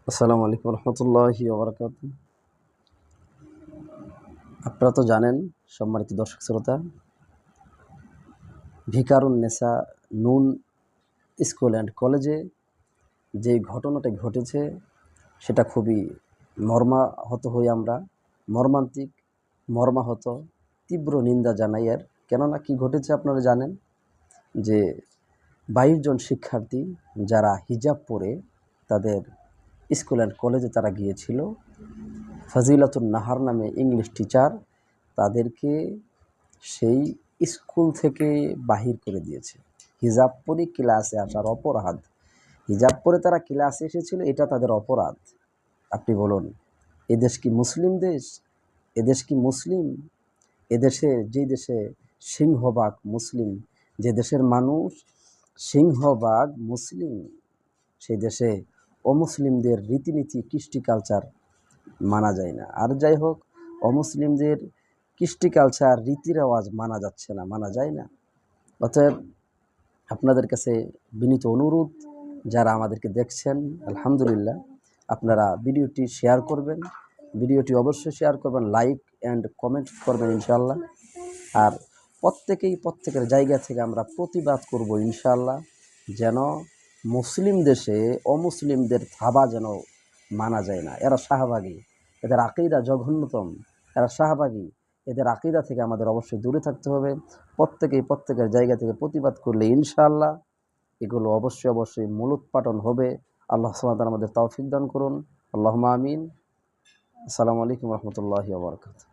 আসসালামু আলাইকুম রহমতুল্লাহি ওয়া বারাকাতুহু। আপনারা তো জানেন, সম্মানিত দর্শক শ্রোতা, ভিকারুননিসা নুন স্কুল অ্যান্ড কলেজে যে ঘটনাটি ঘটেছে সেটা খুবই মর্মাহত হই আমরা, মর্মান্তিক, মর্মাহত, তীব্র নিন্দা জানাই এর। কেননা কি ঘটেছে আপনারা জানেন যে 22 জন শিক্ষার্থী যারা হিজাব পরে তাদের স্কুল অ্যান্ড কলেজে তারা গিয়েছিল, ফাজিলাতুন নাহার নামে ইংলিশ টিচার তাদেরকে সেই স্কুল থেকে বাহির করে দিয়েছে। হিজাব পরে ক্লাসে আসার অপরাধ, হিজাব পরে তারা ক্লাসে এসেছিল, এটা তাদের অপরাধ। আপনি বলুন, এদেশ কি মুসলিম দেশ? এদেশ কি মুসলিম? এদেশে, যে দেশে সিংহভাগ মুসলিম, যে দেশের মানুষ সিংহভাগ মুসলিম, সেই দেশে অমুসলিমদের রীতিনীতি, কৃষ্টি কালচার মানা যায় না। আর যাই হোক, অমুসলিমদের কৃষ্টি কালচার, রীতি রেওয়াজ মানা যাচ্ছে না, মানা যায় না। অতএব আপনাদের কাছে বিনীত অনুরোধ, যারা আমাদেরকে দেখছেন, আলহামদুলিল্লাহ, আপনারা ভিডিওটি শেয়ার করবেন, ভিডিওটি অবশ্যই শেয়ার করবেন, লাইক অ্যান্ড কমেন্ট করবেন ইনশাআল্লাহ। আর প্রত্যেকের জায়গা থেকে আমরা প্রতিবাদ করব ইনশাআল্লাহ, যেন মুসলিম দেশে অমুসলিমদের থাবা যেন মানা যায় না। এরা শাহবাগী, এদের আকীদা জঘন্যতম, এরা শাহবাগী, এদের আকীদা থেকে আমাদের অবশ্যই দূরে থাকতে হবে। প্রত্যেকের জায়গা থেকে প্রতিবাদ করলে ইনশাআল্লাহ এগুলো অবশ্যই মূলোৎপাটন হবে। আল্লাহ সুবহানাহু ওয়া তাআলা আমাদের তৌফিক দান করুন। আল্লাহুম্মা আমিন। আসসালামু আলাইকুম রহমতুল্লাহি ওয়া বারাকাতুহু।